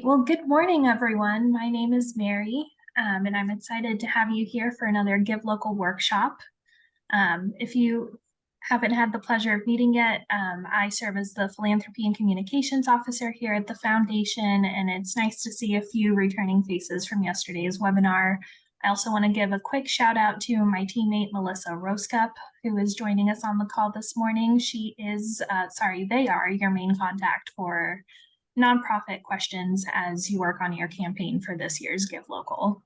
Great. Well, good morning, everyone. My name is Mary, and I'm excited to have you here for another Give Local workshop. If you haven't had the pleasure of meeting yet, I serve as the Philanthropy and Communications Officer here at the Foundation, and it's nice to see a few returning faces from yesterday's webinar. I also want to give a quick shout out to my teammate, Melissa Roscup, who is joining us on the call this morning. They are your main contact for nonprofit questions as you work on your campaign for this year's Give Local.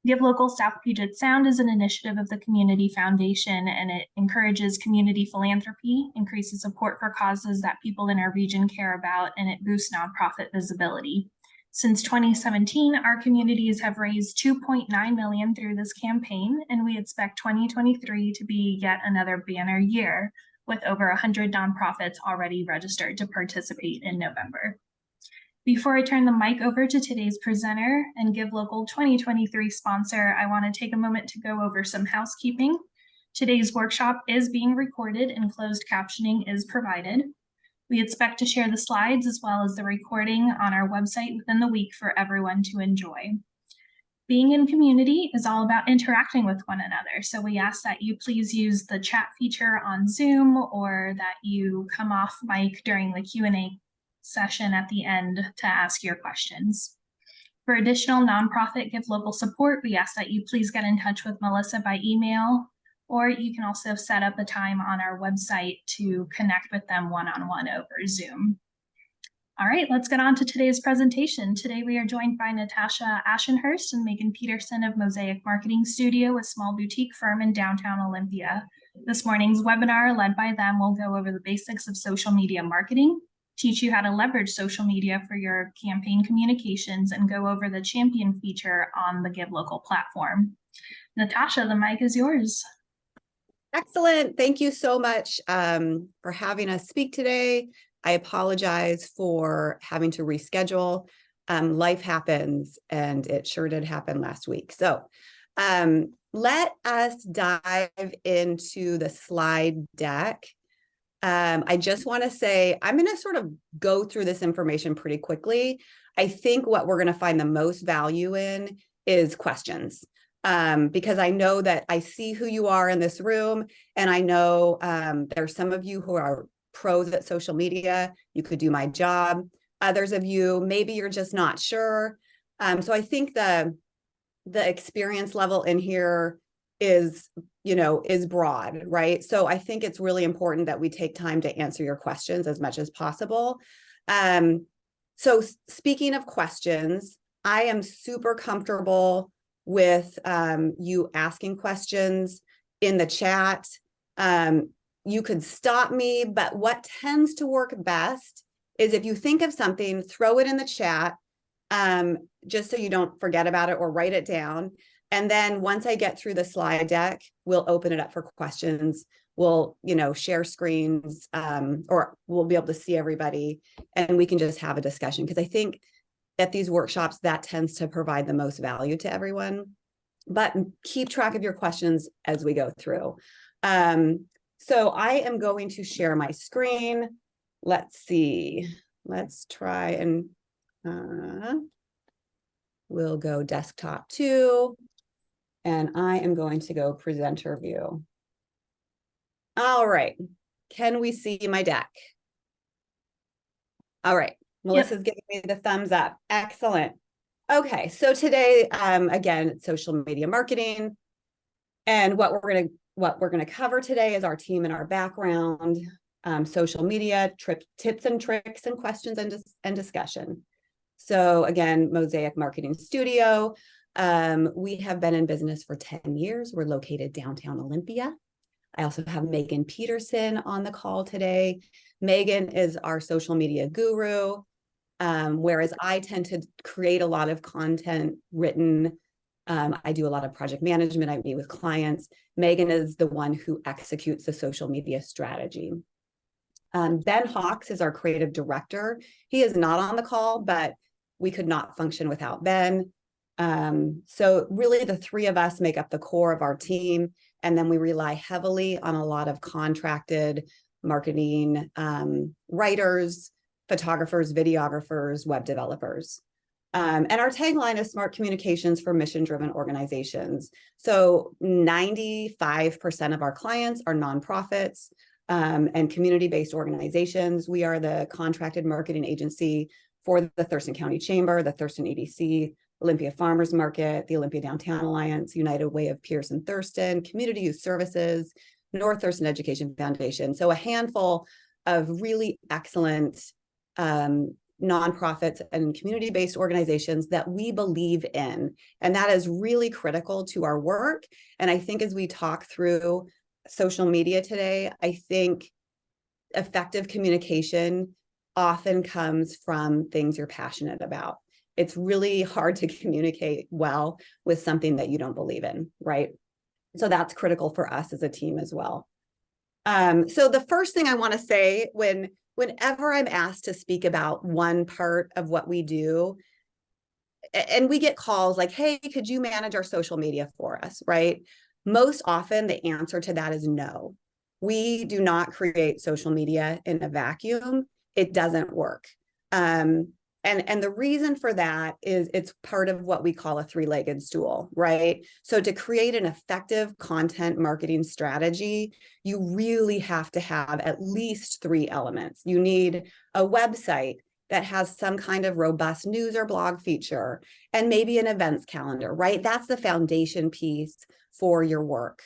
Give Local South Puget Sound is an initiative of the Community Foundation, and it encourages community philanthropy, increases support for causes that people in our region care about, and it boosts nonprofit visibility. Since 2017, our communities have raised $2.9 million through this campaign, and we expect 2023 to be yet another banner year, with over 100 nonprofits already registered to participate in November. Before I turn the mic over to today's presenter and Give Local 2023 sponsor, I want to take a moment to go over some housekeeping. Today's workshop is being recorded and closed captioning is provided. We expect to share the slides as well as the recording on our website within the week for everyone to enjoy. Being in community is all about interacting with one another. So we ask that you please use the chat feature on Zoom, or that you come off mic during the Q&A session at the end to ask your questions. For additional nonprofit Give Local support, we ask that you please get in touch with Melissa by email, or you can also set up a time on our website to connect with them one-on-one over Zoom. All right, let's get on to today's presentation. Today we are joined by Natasha Ashenhurst and Megan Peterson of Mosaic Marketing Studio, a small boutique firm in downtown Olympia. This morning's webinar, led by them, will go over the basics of social media marketing, teach you how to leverage social media for your campaign communications, and go over the champion feature on the Give Local platform. Natasha, the mic is yours. Excellent. Thank you so much for having us speak today. I apologize for having to reschedule. Life happens, and it sure did happen last week. So let us dive into the slide deck. I just want to say, I'm going to sort of go through this information pretty quickly. I think what we're going to find the most value in is questions, because I know that I see who you are in this room, and I know there's some of you who are pros at social media. You could do my job. Others of you, maybe you're just not sure. So I think the experience level in here is broad, right? So I think it's really important that we take time to answer your questions as much as possible. So speaking of questions, I am super comfortable with you asking questions in the chat. You could stop me, but what tends to work best is if you think of something, throw it in the chat, just so you don't forget about it or write it down. And then once I get through the slide deck, we'll open it up for questions. We'll, share screens, or we'll be able to see everybody, and we can just have a discussion. Because I think at these workshops, that tends to provide the most value to everyone. But keep track of your questions as we go through. So I am going to share my screen. Let's see. Let's try and we'll go desktop 2. And I am going to go presenter view. All right. Can we see my deck? All right. Melissa's giving me the thumbs up. Excellent. Okay. So today, again, social media marketing. And what we're going to cover today is our team and our background, social media, tips and tricks, and questions and discussion. So again, Mosaic Marketing Studio. We have been in business for 10 years. We're located downtown Olympia. I also have Megan Peterson on the call today. Megan is our social media guru, whereas I tend to create a lot of content written. I do a lot of project management. I meet with clients. Megan is the one who executes the social media strategy. Ben Hawks is our creative director. He is not on the call, but we could not function without Ben. So really the three of us make up the core of our team. And then we rely heavily on a lot of contracted marketing writers, photographers, videographers, web developers. And our tagline is smart communications for mission-driven organizations. So 95% of our clients are nonprofits and community-based organizations. We are the contracted marketing agency for the Thurston County Chamber, the Thurston EDC, Olympia Farmers Market, the Olympia Downtown Alliance, United Way of Pierce and Thurston, Community Youth Services, North Thurston Education Foundation. So a handful of really excellent nonprofits and community-based organizations that we believe in. And that is really critical to our work. And I think as we talk through social media today, I think effective communication often comes from things you're passionate about. It's really hard to communicate well with something that you don't believe in, right? So that's critical for us as a team as well. So the first thing I want to say whenever I'm asked to speak about one part of what we do, and we get calls like, hey, could you manage our social media for us, right? Most often the answer to that is no. We do not create social media in a vacuum. It doesn't work. And the reason for that is it's part of what we call a three-legged stool, right? So to create an effective content marketing strategy, you really have to have at least three elements. You need a website that has some kind of robust news or blog feature, and maybe an events calendar, right? That's the foundation piece for your work.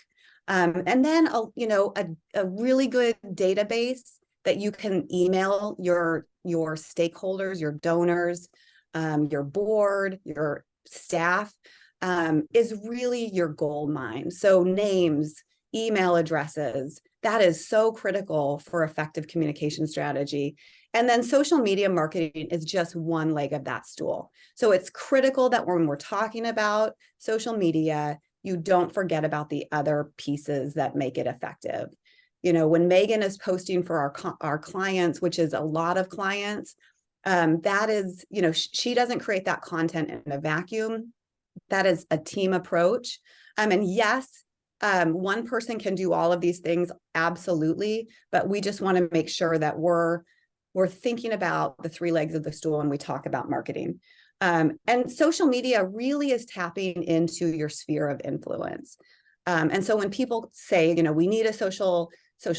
And then, a really good database that you can email your stakeholders, your donors, your board, your staff, is really your gold mine. So names, email addresses, that is so critical for effective communication strategy. And then social media marketing is just one leg of that stool. So it's critical that when we're talking about social media, you don't forget about the other pieces that make it effective. When Megan is posting for our clients, which is a lot of clients, that is, she doesn't create that content in a vacuum. That is a team approach. And yes, one person can do all of these things, absolutely, but we just want to make sure that we're thinking about the three legs of the stool when we talk about marketing. And social media really is tapping into your sphere of influence. And so when people say, we need a social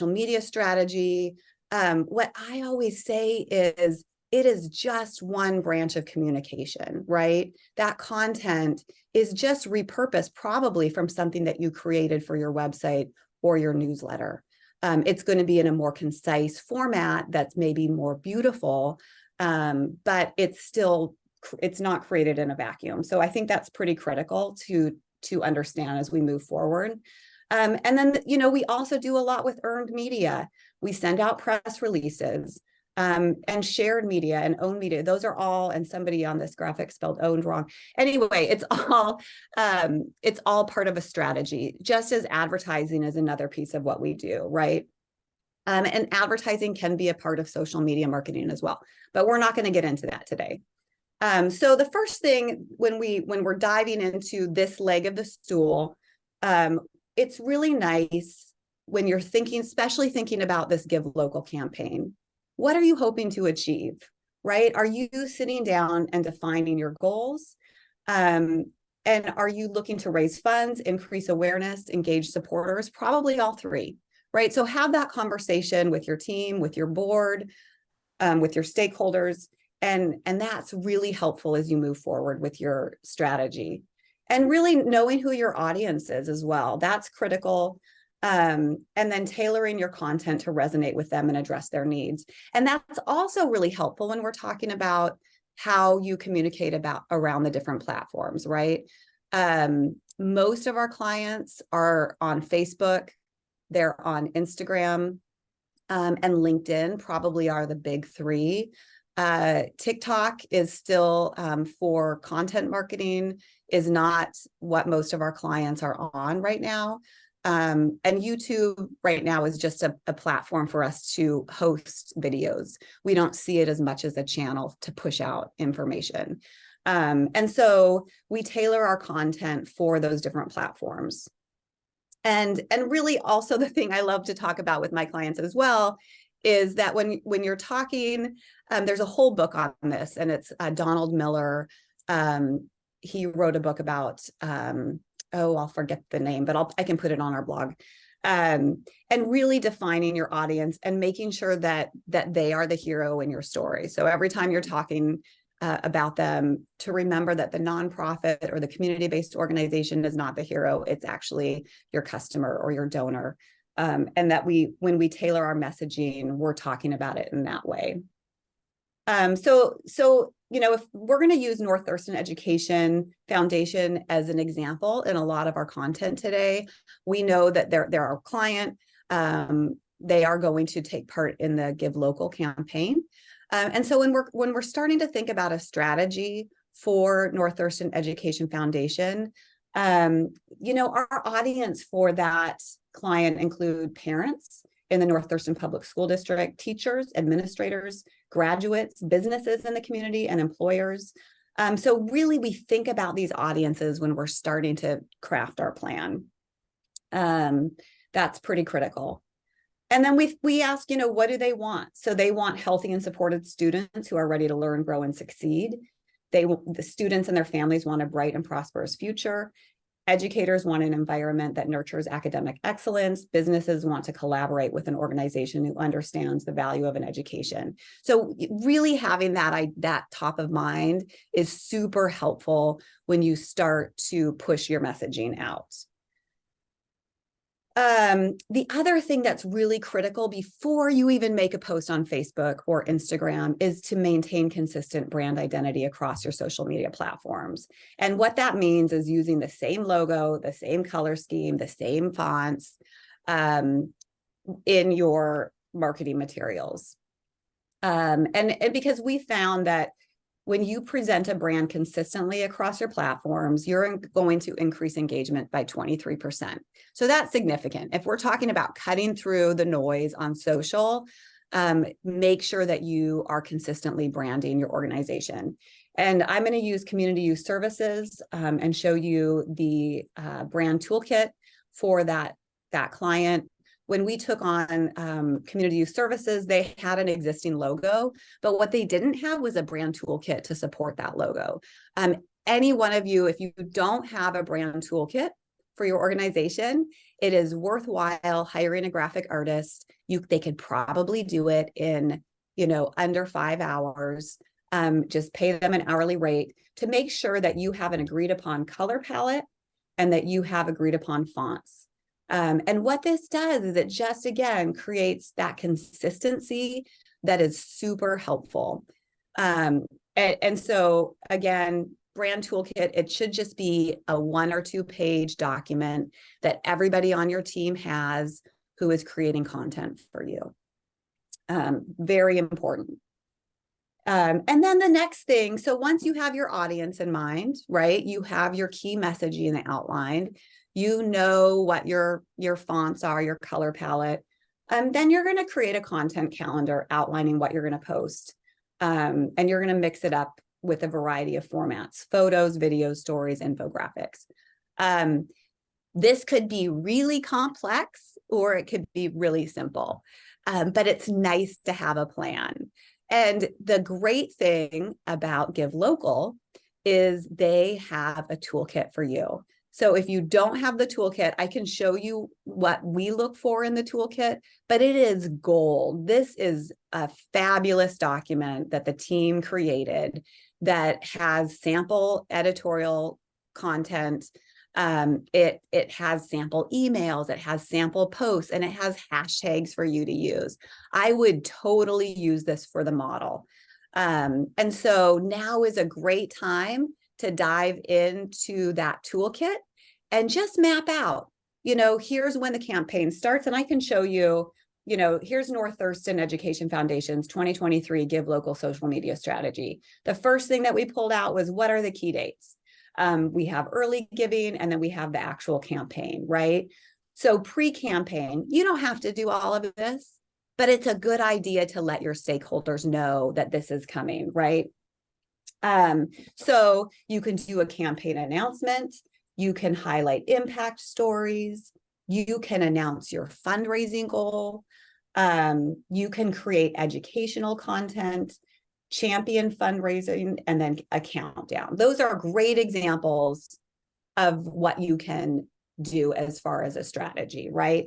media strategy, what I always say is it is just one branch of communication, right? That content is just repurposed probably from something that you created for your website or your newsletter. It's going to be in a more concise format that's maybe more beautiful, but it's not created in a vacuum. So I think that's pretty critical to understand as we move forward. And then, we also do a lot with earned media. We send out press releases, and shared media and owned media. Those are all, and somebody on this graphic spelled owned wrong. Anyway, it's all part of a strategy, just as advertising is another piece of what we do, right? And advertising can be a part of social media marketing as well, but we're not going to get into that today. So the first thing when we're diving into this leg of the stool, it's really nice when you're especially thinking about this Give Local campaign. What are you hoping to achieve, right? Are you sitting down and defining your goals? And are you looking to raise funds, increase awareness, engage supporters? Probably all three, right? So have that conversation with your team, with your board, with your stakeholders. And that's really helpful as you move forward with your strategy. And really knowing who your audience is as well. That's critical. And then tailoring your content to resonate with them and address their needs. And that's also really helpful when we're talking about how you communicate around the different platforms, right? Most of our clients are on Facebook, they're on Instagram, and LinkedIn probably are the big three. TikTok is still for content marketing, is not what most of our clients are on right now. And YouTube right now is just a platform for us to host videos. We don't see it as much as a channel to push out information. And so we tailor our content for those different platforms. And really also the thing I love to talk about with my clients as well is that when you're talking, there's a whole book on this, and it's Donald Miller. He wrote a book about, oh, I'll forget the name, but I can put it on our blog. And really defining your audience and making sure that they are the hero in your story. So every time you're talking about them, to remember that the nonprofit or the community-based organization is not the hero. It's actually your customer or your donor. And that when we tailor our messaging, we're talking about it in that way. So if we're going to use North Thurston Education Foundation as an example in a lot of our content today, we know that they're our client. They are going to take part in the Give Local campaign. And so when we're starting to think about a strategy for North Thurston Education Foundation, our audience for that client include parents in the North Thurston Public School District, teachers, administrators, graduates, businesses in the community, and employers. So really, we think about these audiences when we're starting to craft our plan. That's pretty critical. And then we ask, what do they want? So they want healthy and supported students who are ready to learn, grow, and succeed. The students and their families want a bright and prosperous future. Educators want an environment that nurtures academic excellence. Businesses want to collaborate with an organization who understands the value of an education. So really having that top of mind is super helpful when you start to push your messaging out. The other thing that's really critical before you even make a post on Facebook or Instagram is to maintain consistent brand identity across your social media platforms. And what that means is using the same logo, the same color scheme, the same fonts in your marketing materials. And because we found that when you present a brand consistently across your platforms, you're going to increase engagement by 23%. So that's significant. If we're talking about cutting through the noise on social, make sure that you are consistently branding your organization. And I'm going to use Community Youth Services and show you the brand toolkit for that client. When we took on Community Youth Services, they had an existing logo, but what they didn't have was a brand toolkit to support that logo. Any one of you, if you don't have a brand toolkit for your organization, it is worthwhile hiring a graphic artist. They could probably do it in, under 5 hours. Just pay them an hourly rate to make sure that you have an agreed upon color palette and that you have agreed upon fonts. And what this does is it just, again, creates that consistency that is super helpful. And so, again, brand toolkit, it should just be a 1 or 2 page document that everybody on your team has who is creating content for you. Very important. And then the next thing, so once you have your audience in mind, right, you have your key messaging outlined, you know what your fonts are, your color palette, then you're going to create a content calendar outlining what you're going to post. And you're going to mix it up with a variety of formats: photos, videos, stories, infographics. This could be really complex or it could be really simple, but it's nice to have a plan. And the great thing about Give Local is they have a toolkit for you. So if you don't have the toolkit, I can show you what we look for in the toolkit, but it is gold. This is a fabulous document that the team created that has sample editorial content. It has sample emails, it has sample posts, and it has hashtags for you to use. I would totally use this for the model. And so now is a great time to dive into that toolkit and just map out, here's when the campaign starts. And I can show you, here's North Thurston Education Foundation's 2023 Give Local social media strategy. The first thing that we pulled out was, what are the key dates? We have early giving, and then we have the actual campaign, right? So pre-campaign, you don't have to do all of this, but it's a good idea to let your stakeholders know that this is coming, right? So you can do a campaign announcement, you can highlight impact stories, you can announce your fundraising goal, You can create educational content, champion fundraising, and then a countdown. Those are great examples of what you can do as far as a strategy, right?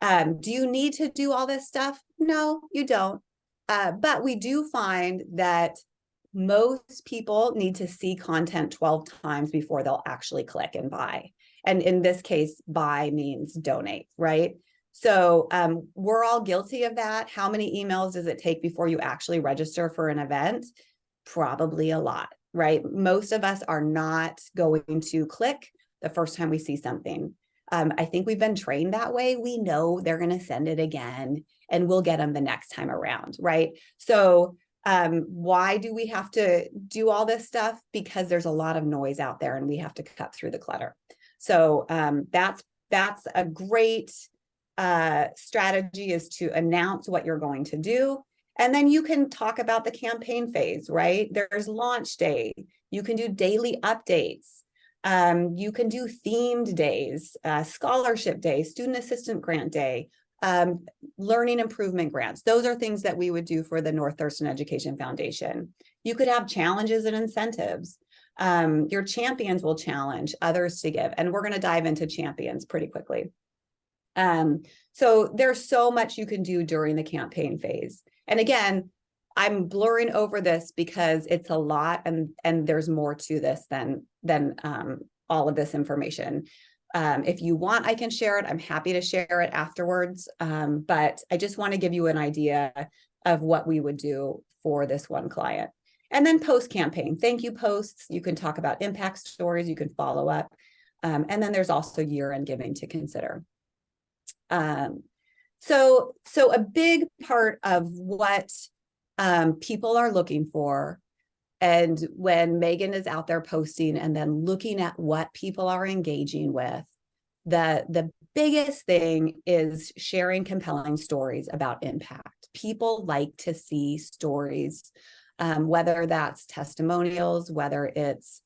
Do you need to do all this stuff? No, you don't. But we do find that most people need to see content 12 times before they'll actually click and buy. And in this case, buy means donate, right? So we're all guilty of that. How many emails does it take before you actually register for an event? Probably a lot, right? Most of us are not going to click the first time we see something. I think we've been trained that way. We know they're going to send it again and we'll get them the next time around, right? So why do we have to do all this stuff? Because there's a lot of noise out there and we have to cut through the clutter. So that's a great strategy, is to announce what you're going to do. And then you can talk about the campaign phase, right? There's launch day. You can do daily updates. You can do themed days, scholarship day, student assistant grant day, learning improvement grants. Those are things that we would do for the North Thurston Education Foundation. You could have challenges and incentives. Your champions will challenge others to give. And we're going to dive into champions pretty quickly. So there's so much you can do during the campaign phase. And again, I'm blurring over this because it's a lot, and there's more to this than all of this information. If you want, I can share it. I'm happy to share it afterwards. But I just want to give you an idea of what we would do for this one client. And then post-campaign, thank you posts. You can talk about impact stories. You can follow up. And then there's also year-end giving to consider. So a big part of what people are looking for, and when Megan is out there posting and then looking at what people are engaging with, the biggest thing is sharing compelling stories about impact. People like to see stories, whether that's testimonials, whether it's,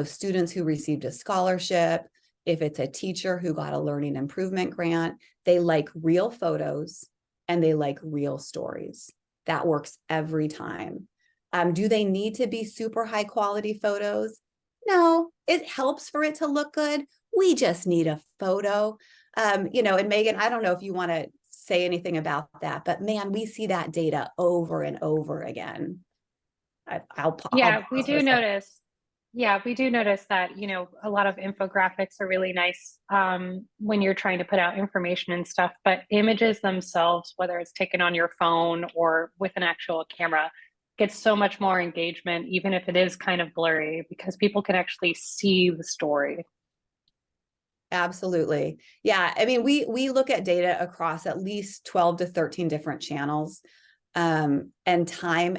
students who received a scholarship, if it's a teacher who got a learning improvement grant. They like real photos and they like real stories. That works every time. Do they need to be super high quality photos? No, it helps for it to look good. We just need a photo. And Megan, I don't know if you want to say anything about that, but man, we see that data over and over again. We do notice. Yeah, we do notice that, a lot of infographics are really nice when you're trying to put out information and stuff, but images themselves, whether it's taken on your phone or with an actual camera, gets so much more engagement, even if it is kind of blurry, because people can actually see the story. Absolutely. Yeah. I mean, we look at data across at least 12 to 13 different channels. And time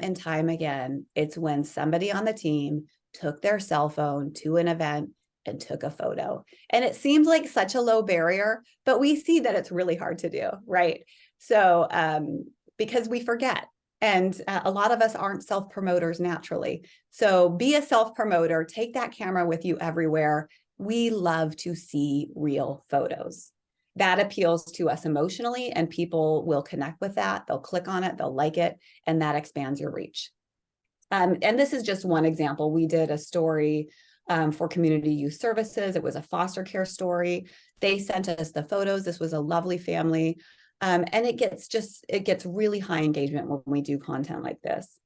again, it's when somebody on the team took their cell phone to an event and took a photo. And it seems like such a low barrier, but we see that it's really hard to do, right? So because we forget. And a lot of us aren't self-promoters naturally. So be a self-promoter, take that camera with you everywhere. We love to see real photos. That appeals to us emotionally, and people will connect with that. They'll click on it, they'll like it, and that expands your reach. And this is just one example. We did a story for Community Youth Services. It was a foster care story. They sent us the photos. This was a lovely family. And it gets really high engagement when we do content like this.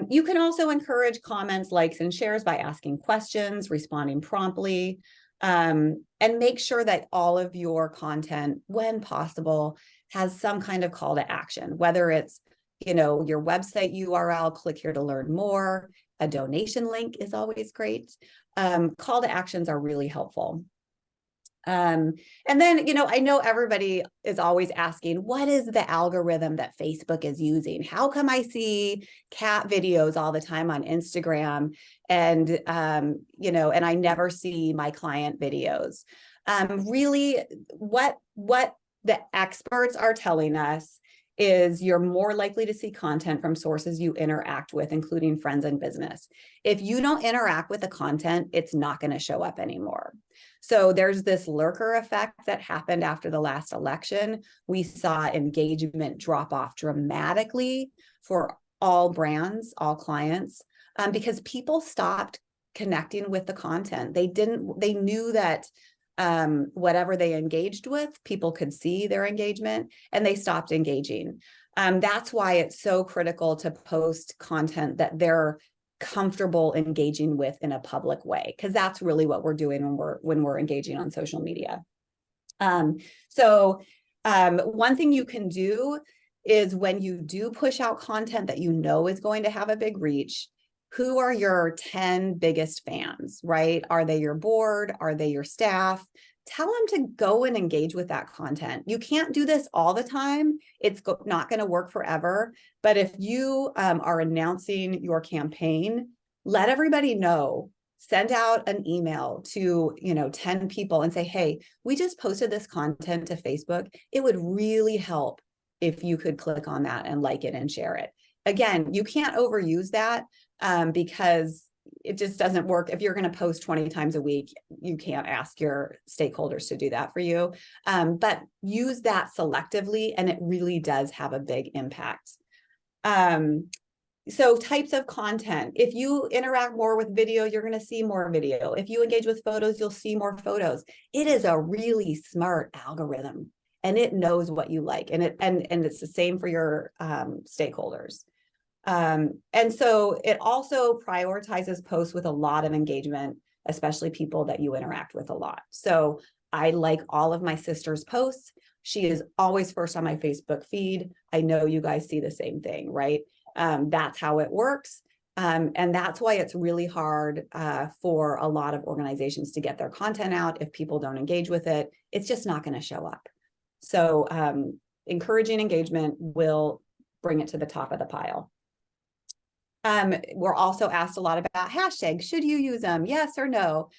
You can also encourage comments, likes, and shares by asking questions, responding promptly, and make sure that all of your content, when possible, has some kind of call to action, whether it's your website URL, click here to learn more. A donation link is always great. Call to actions are really helpful. And then, I know everybody is always asking, what is the algorithm that Facebook is using? How come I see cat videos all the time on Instagram and, and I never see my client videos? Really, what the experts are telling us is you're more likely to see content from sources you interact with, including friends and business. If you don't interact with the content, it's not going to show up anymore. So there's this lurker effect that happened after the last election. We saw engagement drop off dramatically for all brands, all clients, because people stopped connecting with the content. They knew that whatever they engaged with, people could see their engagement, and they stopped engaging. That's why it's so critical to post content that they're comfortable engaging with in a public way, because that's really what we're doing when we're engaging on social media. One thing you can do is, when you do push out content that you know is going to have a big reach, who are your 10 biggest fans, right? Are they your board? Are they your staff? Tell them to go and engage with that content. You can't do this all the time. It's not going to work forever. But if you are announcing your campaign, let everybody know. Send out an email to 10 people and say, hey, we just posted this content to Facebook. It would really help if you could click on that and like it and share it. Again, you can't overuse that because it just doesn't work. If you're going to post 20 times a week, you can't ask your stakeholders to do that for you. But use that selectively, and it really does have a big impact. So types of content. If you interact more with video, you're going to see more video. If you engage with photos, you'll see more photos. It is a really smart algorithm, and it knows what you like. And it's the same for your stakeholders. And so it also prioritizes posts with a lot of engagement, especially people that you interact with a lot. So I like all of my sister's posts. She is always first on my Facebook feed. I know you guys see the same thing, right? That's how it works. And that's why it's really hard for a lot of organizations to get their content out. If people don't engage with it, it's just not going to show up. So encouraging engagement will bring it to the top of the pile. We're also asked a lot about hashtags. Should you use them? Yes or no?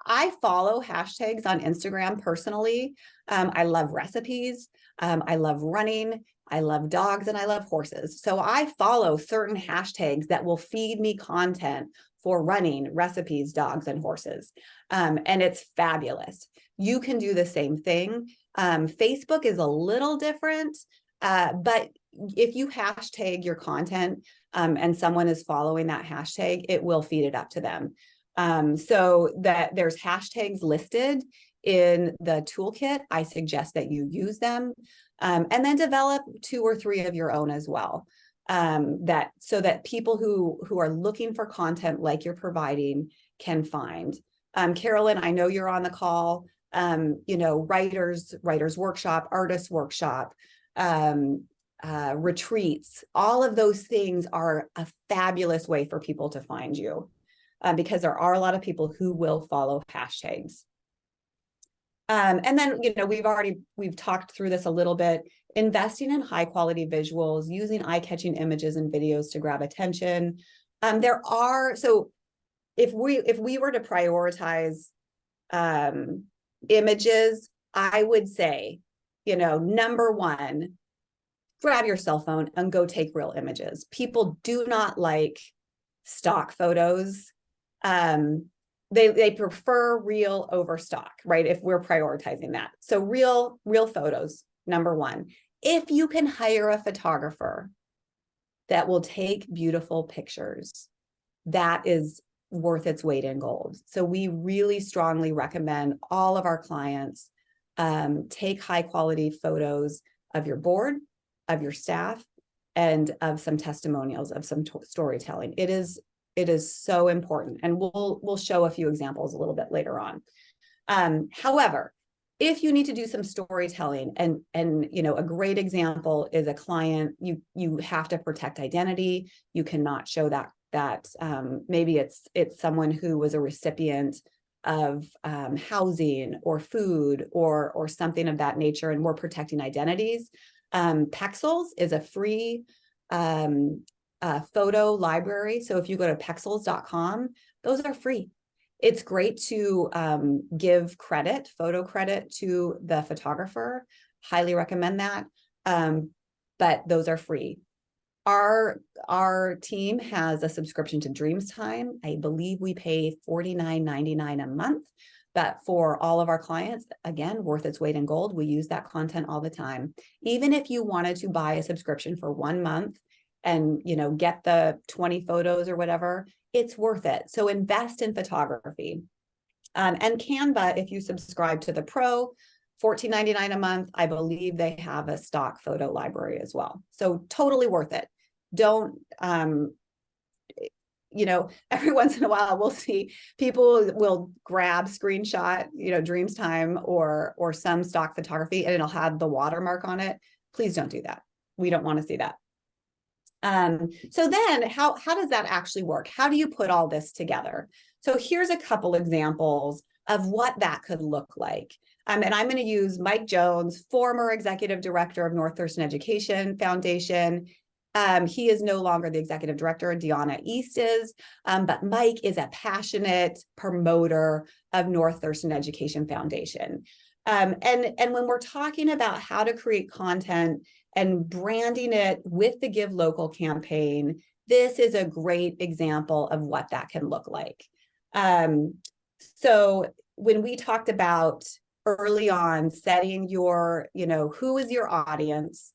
I follow hashtags on Instagram personally. I love recipes. I love running. I love dogs, and I love horses. So I follow certain hashtags that will feed me content for running, recipes, dogs, and horses. And it's fabulous. You can do the same thing. Facebook is a little different, but if you hashtag your content and someone is following that hashtag, it will feed it up to them. So that there's hashtags listed in the toolkit. I suggest that you use them, and then develop 2 or 3 of your own as well. So that people who are looking for content like you're providing can find. Carolyn, I know you're on the call. Writers workshop, artists workshop, retreats, all of those things are a fabulous way for people to find you, because there are a lot of people who will follow hashtags. And then, we've talked through this a little bit, investing in high quality visuals, using eye-catching images and videos to grab attention. So if we were to prioritize images, I would say, number one, grab your cell phone and go take real images. People do not like stock photos. They prefer real over stock, right? If we're prioritizing that. So real photos, number one. If you can hire a photographer that will take beautiful pictures, that is worth its weight in gold. So we really strongly recommend all of our clients take high quality photos of your board, of your staff, and of some testimonials, of some storytelling. It is so important, and we'll show a few examples a little bit later on. However, if you need to do some storytelling, and a great example is a client, you have to protect identity. You cannot show that maybe it's someone who was a recipient of housing or food or something of that nature, and we're protecting identities. Pexels is a free photo library. So if you go to pexels.com, those are free. It's great to give photo credit to the photographer. Highly recommend that. but those are free. Our team has a subscription to Dreamstime. I believe we pay $49.99 a month, but for all of our clients, again, worth its weight in gold. We use that content all the time. Even if you wanted to buy a subscription for 1 month and, you know, get the 20 photos or whatever, it's worth it. So invest in photography. And Canva, if you subscribe to the Pro, $14.99 a month, I believe they have a stock photo library as well. So totally worth it. Don't, you know, every once in a while we'll see people will grab screenshot, you know, Dreamstime or some stock photography and it'll have the watermark on it. Please don't do that. We don't want to see that. So then how does that actually work? How do you put all this together? So here's a couple examples of what that could look like. And I'm going to use Mike Jones, former executive director of North Thurston Education Foundation. He is no longer the executive director, Deanna East is, but Mike is a passionate promoter of North Thurston Education Foundation. And when we're talking about how to create content and branding it with the Give Local campaign, this is a great example of what that can look like. So when we talked about early on setting your, you know, who is your audience?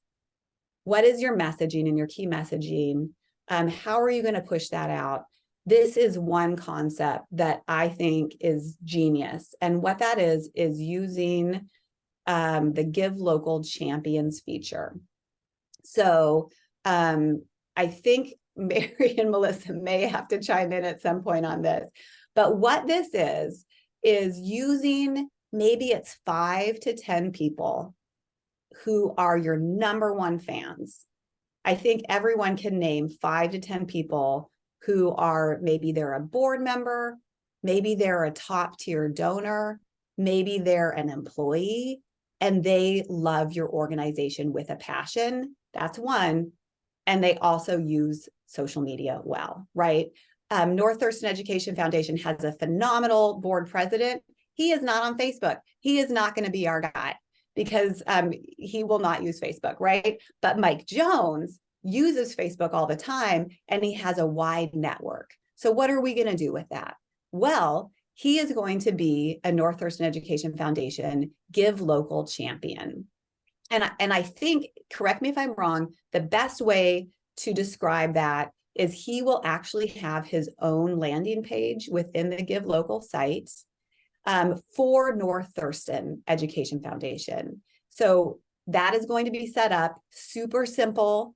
What is your messaging and your key messaging? How are you going to push that out? This is one concept that I think is genius. And what that is using the Give Local Champions feature. So I think Mary and Melissa may have to chime in at some point on this. But what this is using, maybe it's 5 to 10 people who are your #1 fans. I think everyone can name 5 to 10 people who are, maybe they're a board member, maybe they're a top tier donor, maybe they're an employee, and they love your organization with a passion. That's one. And they also use social media well, right? North Thurston Education Foundation has a phenomenal board president. He is not on Facebook. He is not going to be our guy because he will not use Facebook, right? But Mike Jones uses Facebook all the time and he has a wide network. So what are we going to do with that? Well, he is going to be a North Thurston Education Foundation Give Local champion. And I think, correct me if I'm wrong, the best way to describe that is he will actually have his own landing page within the Give Local site for North Thurston Education Foundation. So that is going to be set up super simple.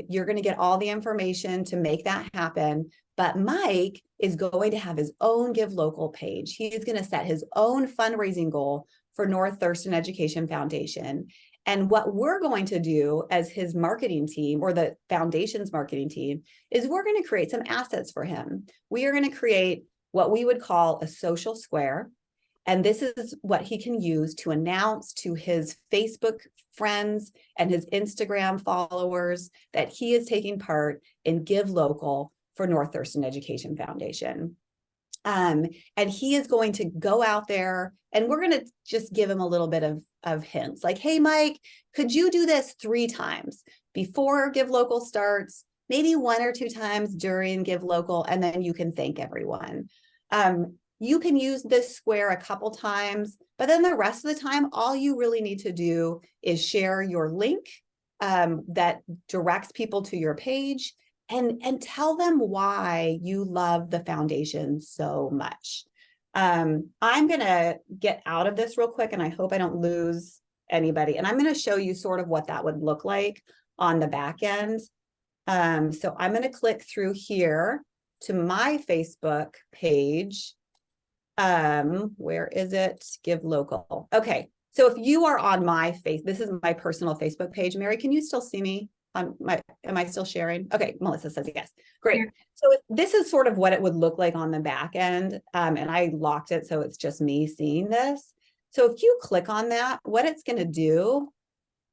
You're going to get all the information to make that happen. But Mike is going to have his own Give Local page. He's going to set his own fundraising goal for North Thurston Education Foundation. And what we're going to do as his marketing team, or the foundation's marketing team, is we're going to create some assets for him. We are going to create what we would call a social square. And this is what he can use to announce to his Facebook friends and his Instagram followers that he is taking part in Give Local for North Thurston Education Foundation. And he is going to go out there and we're going to just give him a little bit of hints like, hey, Mike, could you do this 3 times before Give Local starts, maybe 1 or 2 times during Give Local, and then you can thank everyone. You can use this square a couple times, but then the rest of the time, all you really need to do is share your link that directs people to your page and tell them why you love the foundation so much. I'm going to get out of this real quick, and I hope I don't lose anybody. And I'm going to show you sort of what that would look like on the back end. So I'm going to click through here to my Facebook page. Where is it? Give Local. Okay. So if you are on my this is my personal Facebook page. Mary, can you still see me on am I still sharing? Okay. Melissa says yes. Great. Here. So this is sort of what it would look like on the back end. And I locked it, so it's just me seeing this. So if you click on that, what it's going to do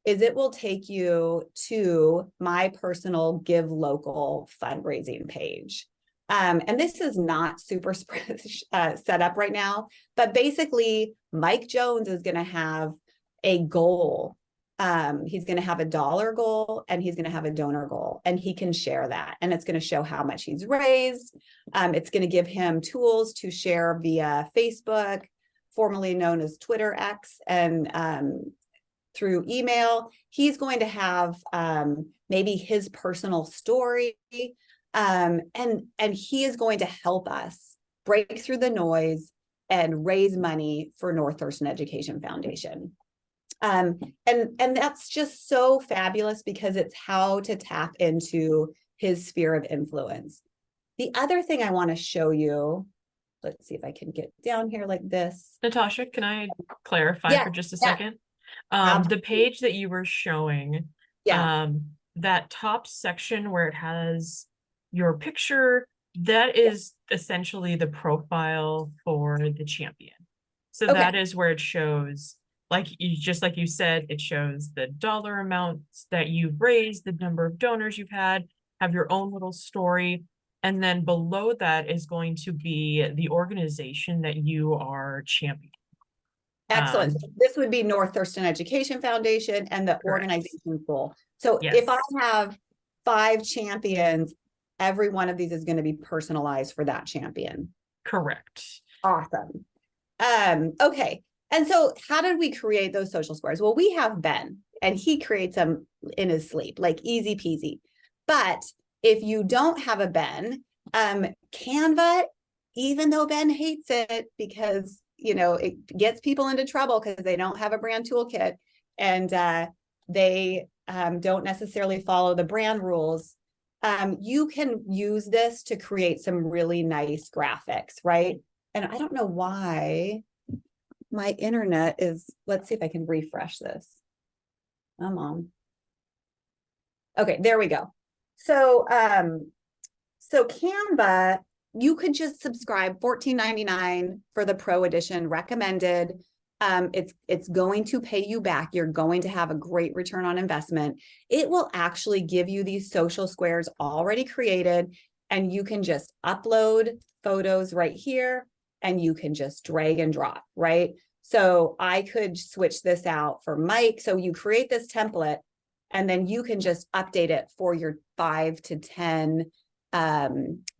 is it will take you to my personal Give Local fundraising page. And this is not super set up right now, but basically Mike Jones is going to have a goal He's going to have a dollar goal and he's going to have a donor goal, and he can share that. And it's going to show how much he's raised. It's going to give him tools to share via Facebook, formerly known as Twitter X, and through email. He's going to have maybe his personal story, and he is going to help us break through the noise and raise money for North Thurston Education Foundation. And that's just so fabulous because it's how to tap into his sphere of influence. The other thing I want to show you, let's see if I can get down here like this. Natasha, can I clarify for just a second? The page that you were showing, that top section where it has your picture, that is essentially the profile for the champion. So that is where it shows, just like you said, it shows the dollar amounts that you've raised, the number of donors you've had, have your own little story. And then below that is going to be the organization that you are championing. Excellent. This would be North Thurston Education Foundation and the organization goal. So if I have 5 champions, every one of these is going to be personalized for that champion. Correct. Awesome. Okay. And so how did we create those social squares? Well, we have Ben, and he creates them in his sleep, like easy peasy. But if you don't have a Ben, Canva, even though Ben hates it because, you know, it gets people into trouble because they don't have a brand toolkit, and they don't necessarily follow the brand rules, you can use this to create some really nice graphics, right? And I don't know why my internet is, let's see if I can refresh this. Come on. Okay, there we go. So, so Canva, you could just subscribe $14.99 for the Pro Edition, recommended. It's going to pay you back. You're going to have a great return on investment. It will actually give you these social squares already created, and you can just upload photos right here, and you can just drag and drop, right? So I could switch this out for Mike. So you create this template, and then you can just update it for your 5 to 10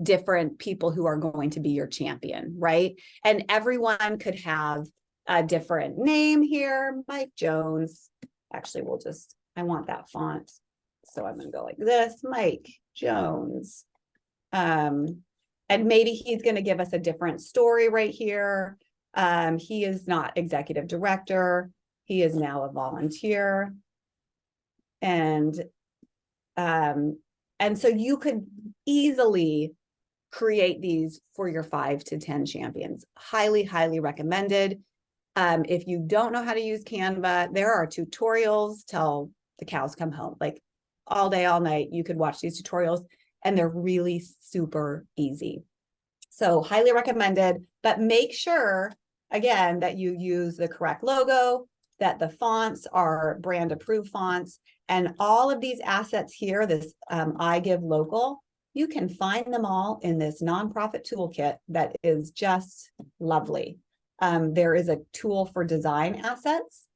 different people who are going to be your champion, right? And everyone could have a different name here. Mike Jones. Actually, we'll just, I want that font. So I'm going to go like this, Mike Jones. And maybe he's going to give us a different story right here. He is not executive director. He is now a volunteer. And so you could easily create these for your 5 to 10 champions. Highly, highly recommended. If you don't know how to use Canva, there are tutorials till the cows come home. Like all day, all night, you could watch these tutorials, and they're really super easy. So highly recommended, but make sure, again, that you use the correct logo, that the fonts are brand approved fonts, and all of these assets here, this I Give Local, you can find them all in this nonprofit toolkit that is just lovely. There is a tool for design assets.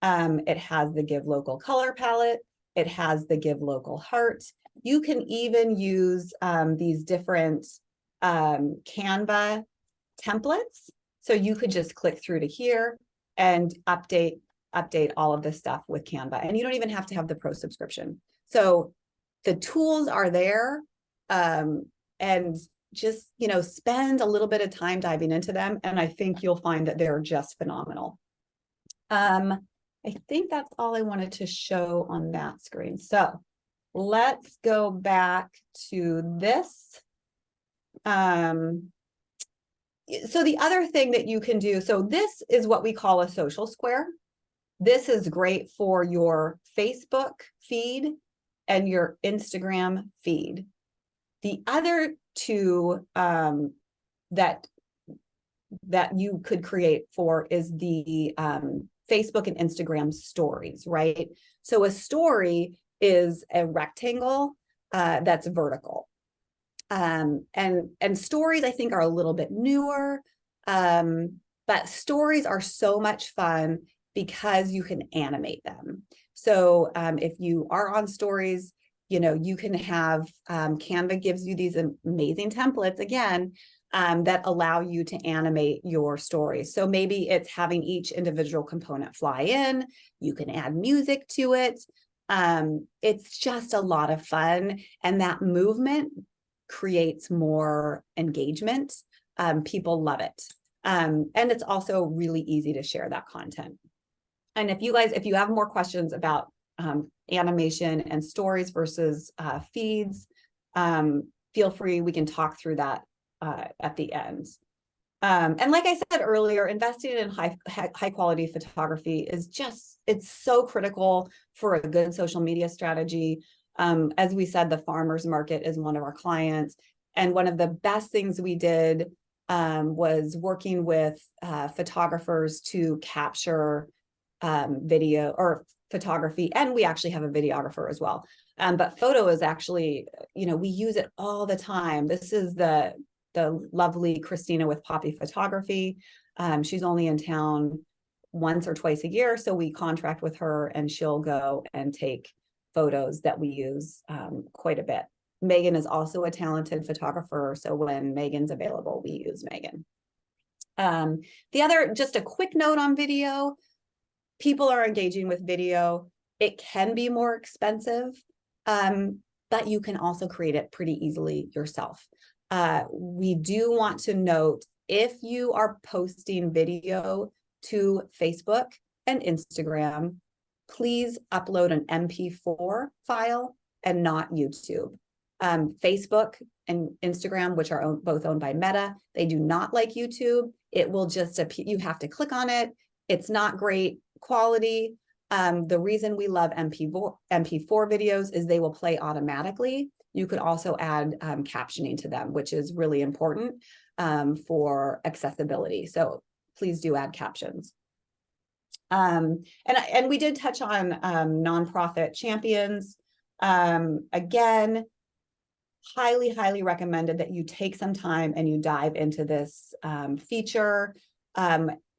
It has the Give Local color palette. It has the Give Local heart. You can even use these different Canva templates. So you could just click through to here and update all of this stuff with Canva. And you don't even have to have the Pro subscription. So the tools are there, and just, you know, spend a little bit of time diving into them. And I think you'll find that they're just phenomenal. I think that's all I wanted to show on that screen. So let's go back to this. So the other thing that you can do, so this is what we call a social square. This is great for your Facebook feed and your Instagram feed. The other two that you could create for is the Facebook and Instagram stories, right? So a story is a rectangle that's vertical. And stories, I think, are a little bit newer, but stories are so much fun because you can animate them. So if you are on stories, you can have Canva gives you these amazing templates again that allow you to animate your stories. So maybe it's having each individual component fly in. You can add music to it. It's just a lot of fun, and that movement creates more engagement. People love it. And it's also really easy to share that content. And if you have more questions about animation and stories versus feeds, feel free, we can talk through that at the end. And like I said earlier, investing in high quality photography is it's so critical for a good social media strategy. As we said, the farmers market is one of our clients. And one of the best things we did was working with photographers to capture video or photography. And we actually have a videographer as well. But photo is actually, we use it all the time. This is the lovely Christina with Poppy Photography. She's only in town once or twice a year, so we contract with her and she'll go and take photos that we use quite a bit. Megan is also a talented photographer, so when Megan's available, we use Megan. Just a quick note on video. People are engaging with video. It can be more expensive, but you can also create it pretty easily yourself. We do want to note, if you are posting video to Facebook and Instagram, please upload an MP4 file and not YouTube. Facebook and Instagram, which are both owned by Meta, they do not like YouTube. It will just appear, you have to click on it. It's not great quality. The reason we love MP4 videos is they will play automatically. You could also add captioning to them, which is really important for accessibility. So please do add captions. And we did touch on nonprofit champions. Again, highly recommended that you take some time and you dive into this feature,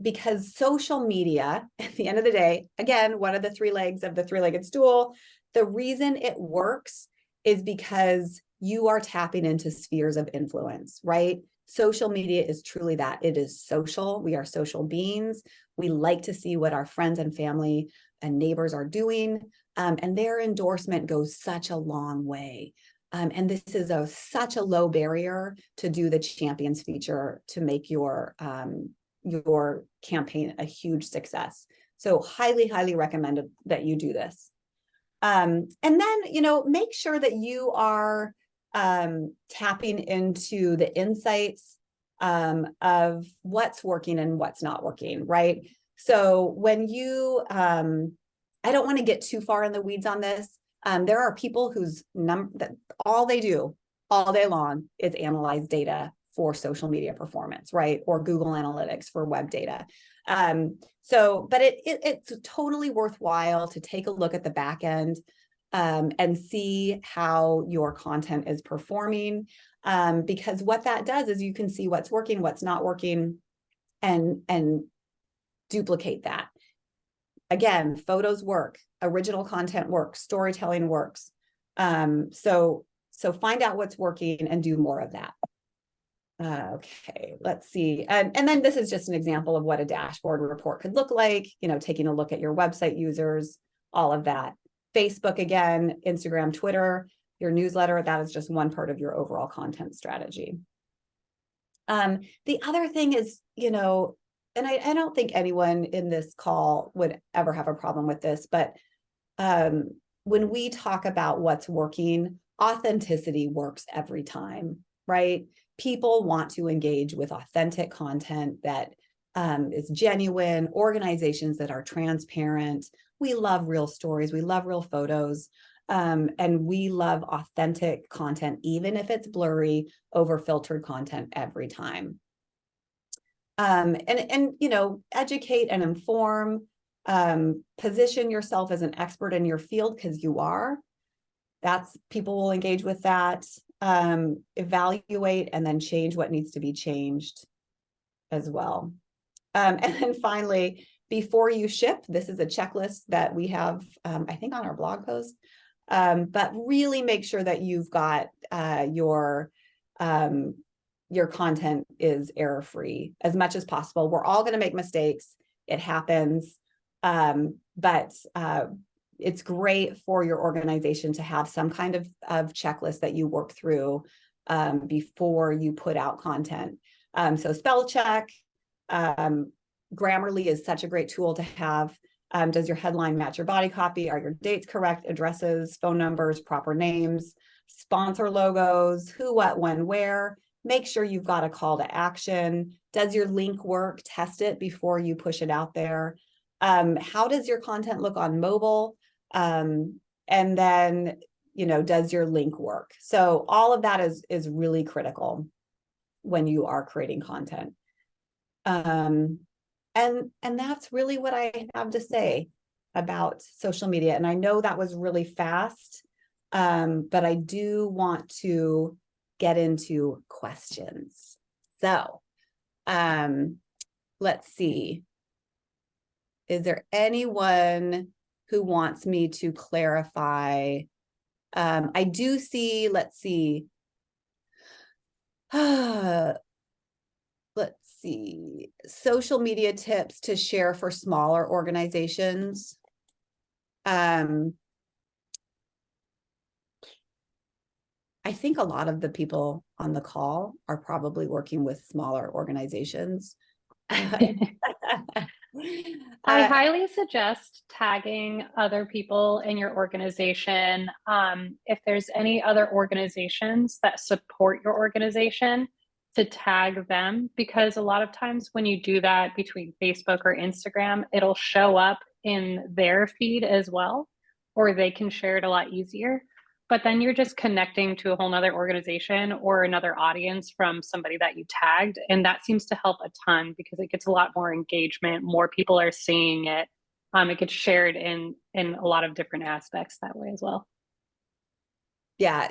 because social media, at the end of the day, again, one of the three legs of the three-legged stool, the reason it works is because you are tapping into spheres of influence, right? Social media is truly that. It is social. We are social beings. We like to see what our friends and family and neighbors are doing, and their endorsement goes such a long way. And this is such a low barrier to do the champions feature to make your campaign a huge success. So highly recommended that you do this. And then, make sure that you are tapping into the insights of what's working and what's not working, right? So when you, I don't want to get too far in the weeds on this. There are people whose that all they do all day long is analyze data for social media performance, right? Or Google Analytics for web data. But it's totally worthwhile to take a look at the back end and see how your content is performing. Because what that does is you can see what's working, what's not working, and duplicate that. Again, photos work, original content works, storytelling works. So find out what's working and do more of that. Okay, let's see. And then this is just an example of what a dashboard report could look like, taking a look at your website users, all of that. Facebook again, Instagram, Twitter, your newsletter, that is just one part of your overall content strategy. The other thing is, and I don't think anyone in this call would ever have a problem with this, but when we talk about what's working, authenticity works every time, right? People want to engage with authentic content that is genuine, organizations that are transparent. We love real stories. We love real photos. And we love authentic content, even if it's blurry, over filtered content every time. And educate and inform, position yourself as an expert in your field, because you are. People will engage with that. Evaluate and then change what needs to be changed as well. And then finally, before you ship. This is a checklist that we have, I think, on our blog post. But really make sure that you've got your content is error-free as much as possible. We're all going to make mistakes. It happens. But it's great for your organization to have some kind of checklist that you work through before you put out content. So spell check, Grammarly is such a great tool to have. Does your headline match your body copy? Are your dates correct? Addresses, phone numbers, proper names, sponsor logos, who, what, when, where. Make sure you've got a call to action. Does your link work? Test it before you push it out there. How does your content look on mobile? And then, does your link work? So all of that is really critical when you are creating content. And that's really what I have to say about social media. And I know that was really fast, but I do want to get into questions. So let's see. Is there anyone who wants me to clarify? I do see, let's see. Let's see, social media tips to share for smaller organizations. I think a lot of the people on the call are probably working with smaller organizations. I highly suggest tagging other people in your organization. If there's any other organizations that support your organization, to tag them, because a lot of times when you do that between Facebook or Instagram, it'll show up in their feed as well, or they can share it a lot easier. But then you're just connecting to a whole nother organization or another audience from somebody that you tagged. And that seems to help a ton because it gets a lot more engagement. More people are seeing it. It gets shared in a lot of different aspects that way as well. Yeah,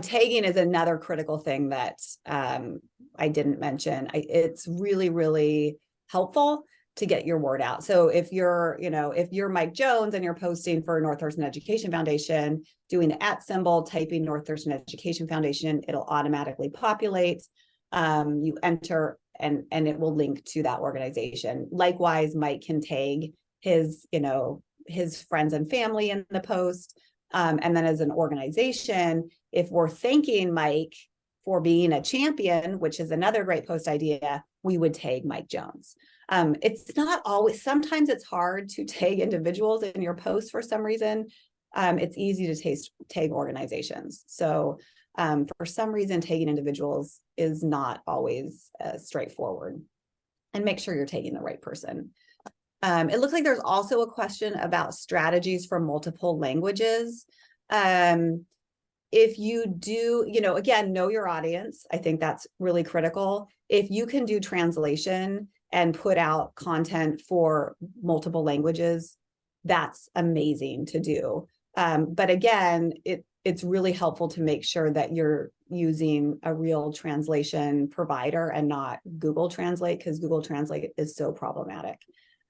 tagging is another critical thing that I didn't mention. It's really, really helpful to get your word out. So if you're Mike Jones and you're posting for North Thurston Education Foundation, doing the @ symbol, typing North Thurston Education Foundation, it'll automatically populate. You enter and it will link to that organization. Likewise, Mike can tag his friends and family in the post. And then as an organization, if we're thanking Mike for being a champion, which is another great post idea, we would tag Mike Jones. It's not always, sometimes it's hard to tag individuals in your post for some reason. It's easy to tag organizations. So for some reason, tagging individuals is not always straightforward. And make sure you're tagging the right person. It looks like there's also a question about strategies for multiple languages. If you do, again, know your audience. I think that's really critical. If you can do translation and put out content for multiple languages, that's amazing to do. But again, it's really helpful to make sure that you're using a real translation provider and not Google Translate, because Google Translate is so problematic.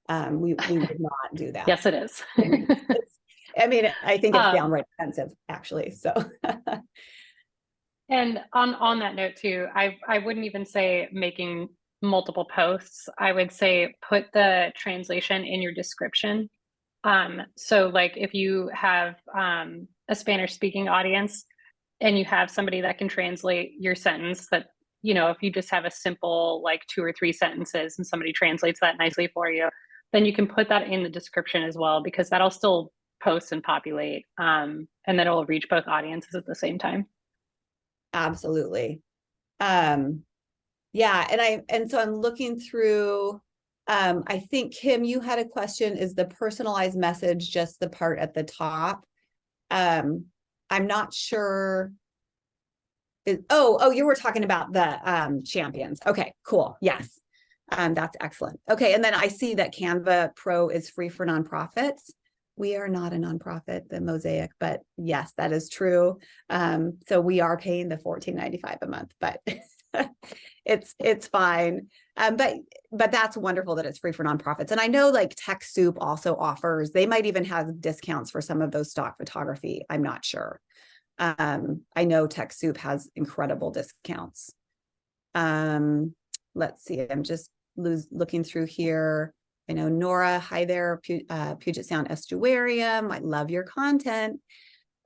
We would not do that. Yes, it is. I mean, I think it's downright expensive, actually. So, and on that note too, I wouldn't even say making multiple posts. I would say put the translation in your description. So like if you have a Spanish speaking audience and you have somebody that can translate your sentence, that if you just have a simple like 2 or 3 sentences and somebody translates that nicely for you, then you can put that in the description as well, because that'll still post and populate, and then it'll reach both audiences at the same time. Absolutely. Yeah, and so I'm looking through. I think, Kim, you had a question. Is the personalized message just the part at the top? I'm not sure. You were talking about the champions. Okay, cool. Yes. That's excellent. Okay, and then I see that Canva Pro is free for nonprofits. We are not a nonprofit, the Mosaic, but yes, that is true. So we are paying the $14.95 a month, but It's fine. But that's wonderful that it's free for nonprofits. And I know like TechSoup also offers, they might even have discounts for some of those stock photography. I'm not sure. I know TechSoup has incredible discounts. Let's see, I'm just looking through here. I know Nora, hi there, Puget Sound Estuarium. I love your content.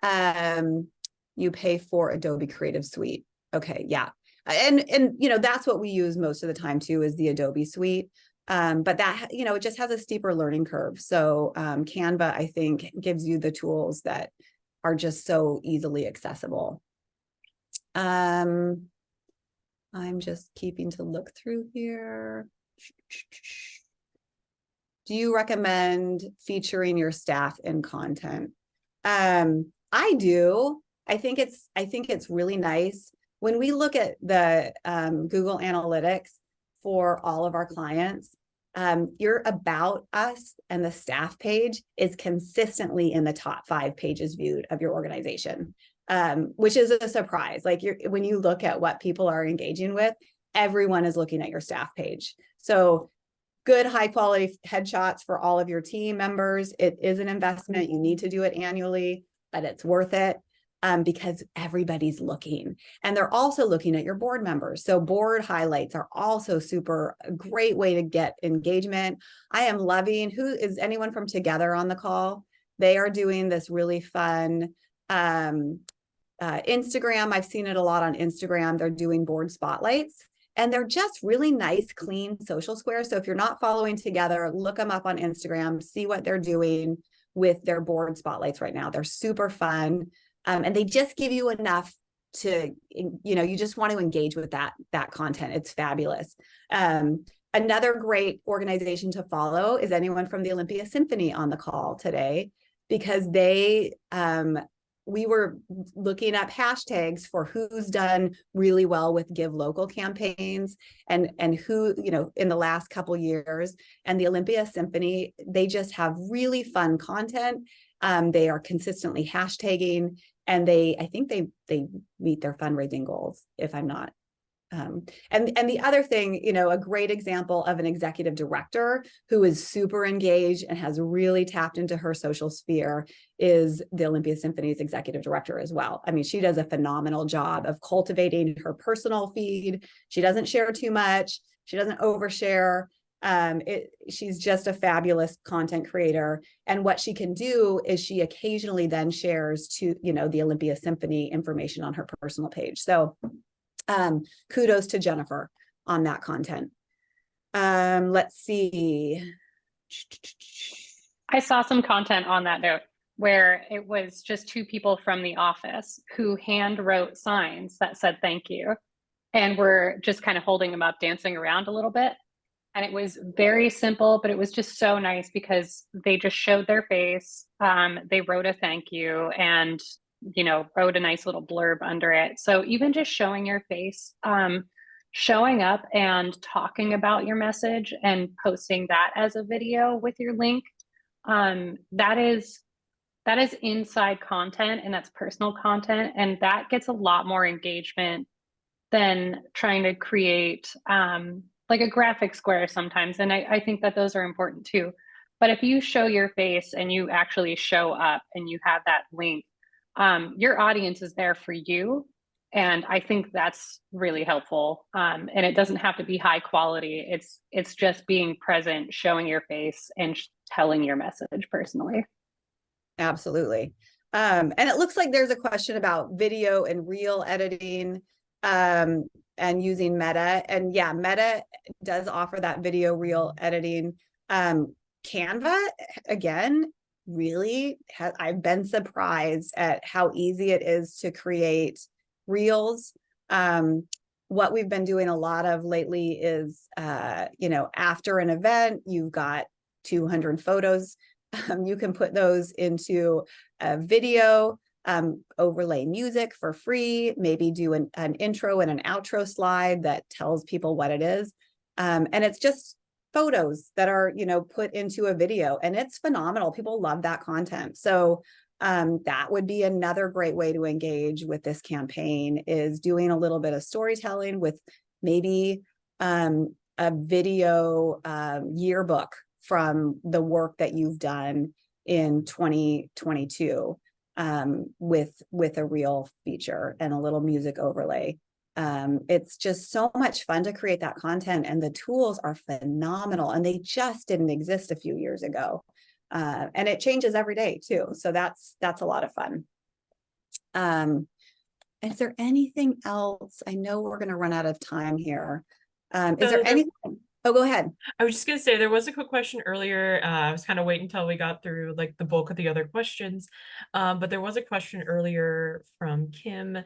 You pay for Adobe Creative Suite. Okay, yeah. And you know, that's what we use most of the time too, is the Adobe Suite. But that, you know, it just has a steeper learning curve. So Canva, I think, gives you the tools that are just so easily accessible. I'm just keeping to look through here. Do you recommend featuring your staff in content? I do. I think it's really nice. When we look at the Google Analytics for all of our clients, your About Us and the staff page is consistently in the top 5 pages viewed of your organization, which is a surprise. Like when you look at what people are engaging with, everyone is looking at your staff page. So good, high quality headshots for all of your team members. It is an investment. You need to do it annually, but it's worth it. Because everybody's looking, and they're also looking at your board members. So board highlights are also a great way to get engagement. I am loving, who is anyone from Together on the call? They are doing this really fun Instagram. I've seen it a lot on Instagram. They're doing board spotlights, and they're just really nice, clean social squares. So if you're not following Together, look them up on Instagram, see what they're doing with their board spotlights right now. They're super fun. And they just give you enough to, you know, you just want to engage with that content. It's fabulous. Another great organization to follow is anyone from the Olympia Symphony on the call today, because we were looking up hashtags for who's done really well with Give Local campaigns and who, you know, in the last couple years. And the Olympia Symphony, they just have really fun content. They are consistently hashtagging, and I think they meet their fundraising goals, if I'm not. And the other thing, you know, a great example of an executive director who is super engaged and has really tapped into her social sphere is the Olympia Symphony's executive director as well. I mean, she does a phenomenal job of cultivating her personal feed. She doesn't share too much. She doesn't overshare. She's just a fabulous content creator. And what she can do is she occasionally then shares to, you know, the Olympia Symphony information on her personal page. So kudos to Jennifer on that content. Let's see. I saw some content on that note where it was just 2 people from the office who hand wrote signs that said thank you, and were just kind of holding them up, dancing around a little bit. And it was very simple, but it was just so nice because they just showed their face. They wrote a thank you and, you know, wrote a nice little blurb under it. So even just showing your face, showing up and talking about your message and posting that as a video with your link, that is inside content, and that's personal content. And that gets a lot more engagement than trying to create like a graphic square sometimes. And I think that those are important too. But if you show your face and you actually show up and you have that link, your audience is there for you. And I think that's really helpful. And it doesn't have to be high quality. It's just being present, showing your face, and telling your message personally. Absolutely. And it looks like there's a question about video and reel editing. And using Meta. And yeah, Meta does offer that video reel editing. Canva, again, really, I've been surprised at how easy it is to create reels. What we've been doing a lot of lately is, you know, after an event, you've got 200 photos. You can put those into a video. Overlay music for free, maybe do an intro and an outro slide that tells people what it is. And it's just photos that are, you know, put into a video, and it's phenomenal. People love that content. So That would be another great way to engage with this campaign, is doing a little bit of storytelling with maybe a video yearbook from the work that you've done in 2022 with a reel feature and a little music overlay. It's just so much fun to create that content, and the tools are phenomenal, and they just didn't exist a few years ago. And it changes every day too. So that's a lot of fun. Is there anything else? I know we're going to run out of time here. Is there anything? Oh, go ahead. I was just going to say, there was a quick question earlier. I was kind of waiting until we got through like the bulk of the other questions. But there was a question earlier from Kim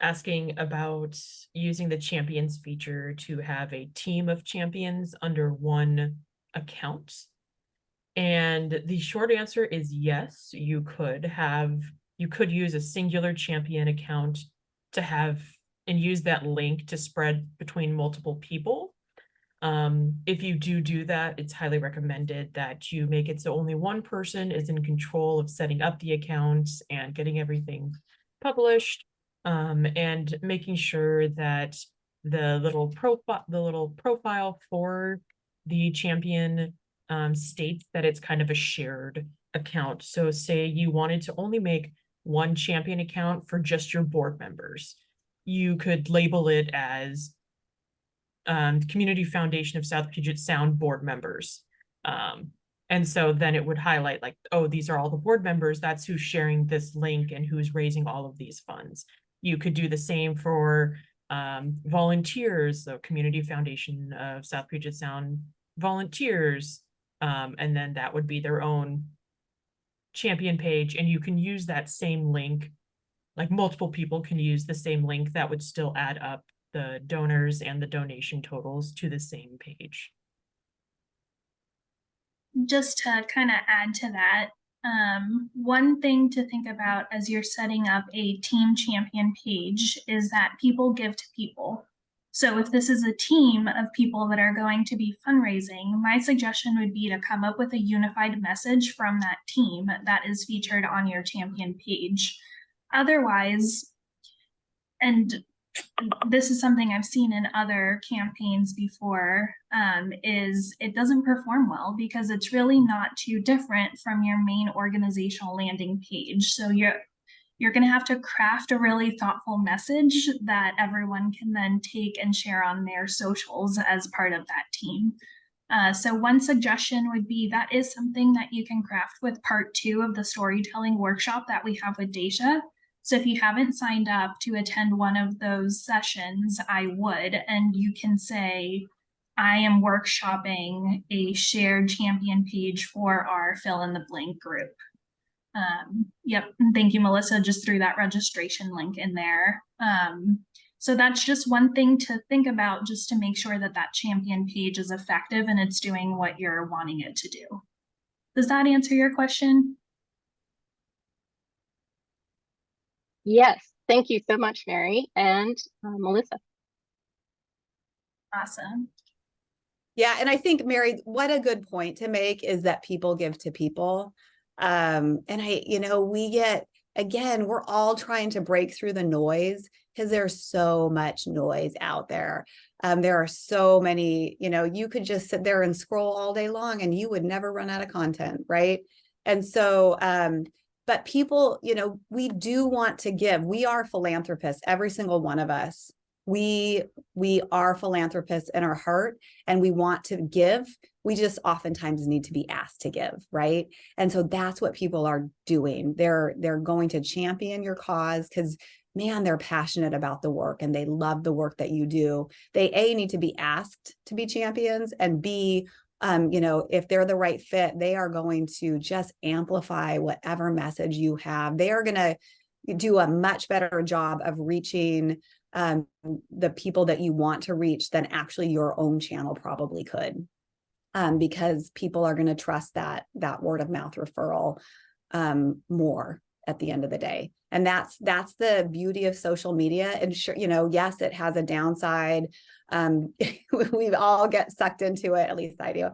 asking about using the champions feature to have a team of champions under one account. And the short answer is yes, you could use a singular champion account to have and use that link to spread between multiple people. If you do that, it's highly recommended that you make it so only one person is in control of setting up the account and getting everything published, and making sure that the little profile for the champion states that it's kind of a shared account. So say you wanted to only make one champion account for just your board members, you could label it as Community Foundation of South Puget Sound board members. And so then it would highlight like, oh, these are all the board members. That's who's sharing this link and who's raising all of these funds. You could do the same for volunteers, the Community Foundation of South Puget Sound volunteers. And then that would be their own champion page. And you can use that same link, like multiple people can use the same link that would still add up the donors and the donation totals to the same page. Just to kind of add to that, one thing to think about as you're setting up a team champion page is that people give to people. So if this is a team of people that are going to be fundraising, my suggestion would be to come up with a unified message from that team that is featured on your champion page. Otherwise, and this is something I've seen in other campaigns before, is it doesn't perform well because it's really not too different from your main organizational landing page. So you're going to have to craft a really thoughtful message that everyone can then take and share on their socials as part of that team. So one suggestion would be that is something that you can craft with part 2 of the storytelling workshop that we have with Daisha. So if you haven't signed up to attend one of those sessions, I would, and you can say, I am workshopping a shared champion page for our fill in the blank group. Yep, thank you, Melissa, just threw that registration link in there. So that's just one thing to think about, just to make sure that that champion page is effective and it's doing what you're wanting it to do. Does that answer your question? Yes, thank you so much, Mary and Melissa. Awesome. Yeah, and I think, Mary, what a good point to make is that people give to people. And we get, again, we're all trying to break through the noise because there's so much noise out there. There are so many, you could just sit there and scroll all day long and you would never run out of content, right? And so, but people, we do want to give. We are philanthropists, every single one of us. We are philanthropists in our heart and we want to give. We just oftentimes need to be asked to give, right? And so that's what people are doing. They're going to champion your cause because, man, they're passionate about the work and they love the work that you do. They need to be asked to be champions, and B, if they're the right fit, they are going to just amplify whatever message you have. They are going to do a much better job of reaching the people that you want to reach than actually your own channel probably could, because people are going to trust that word of mouth referral more. at the end of the day. And that's the beauty of social media. And sure, you know, yes, it has a downside. We all get sucked into it, at least I do.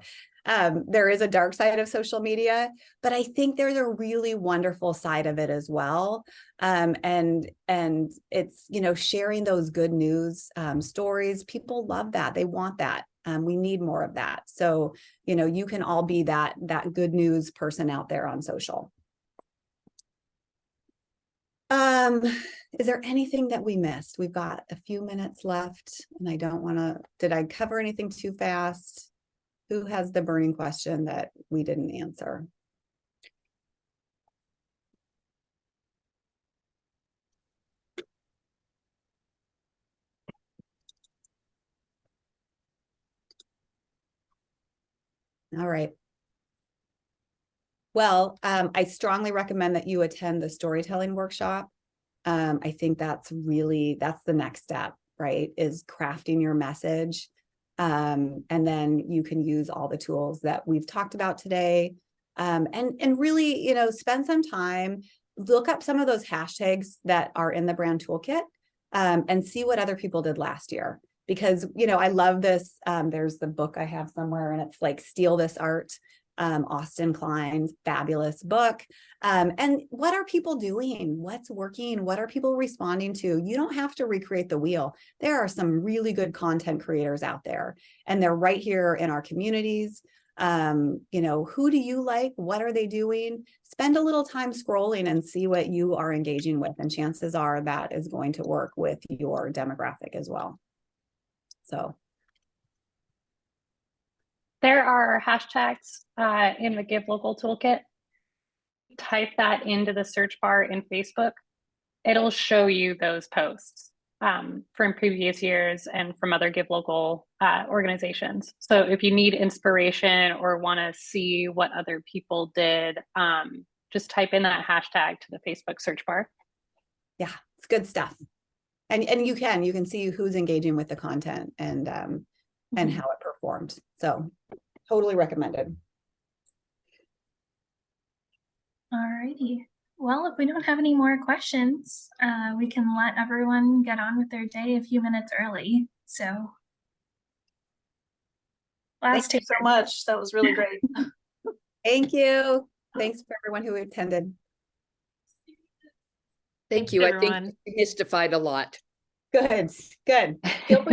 There is a dark side of social media, but I think there's a really wonderful side of it as well. And it's, you know, sharing those good news stories. People love that. They want that. We need more of that. So, you know, you can all be that good news person out there on social. Is there anything that we missed? We've got a few minutes left, and I don't want to, did I cover anything too fast? Who has the burning question that we didn't answer? All right. Well, I strongly recommend that you attend the storytelling workshop. I think that's the next step, right? Is crafting your message. And then you can use all the tools that we've talked about today. And really, you know, spend some time, look up some of those hashtags that are in the brand toolkit, and see what other people did last year. Because, you know, I love this. There's the book I have somewhere, and it's like Steal This Art. Austin Klein's fabulous book. And what are people doing? What's working? What are people responding to? You don't have to recreate the wheel. There are some really good content creators out there, and they're right here in our communities. You know, who do you like? What are they doing? Spend a little time scrolling and see what you are engaging with. And chances are that is going to work with your demographic as well. So. There are hashtags in the Give Local toolkit. Type that into the search bar in Facebook. It'll show you those posts from previous years and from other Give Local organizations. So if you need inspiration or want to see what other people did, just type in that hashtag to the Facebook search bar. Yeah, it's good stuff. And you can see who's engaging with the content and how it performed. So totally recommended. All righty. Well, if we don't have any more questions, we can let everyone get on with their day a few minutes early. So thank you so much. That was really great. Thank you. Thanks for everyone who attended. Thank you. I think you mystified a lot. Good. Feel free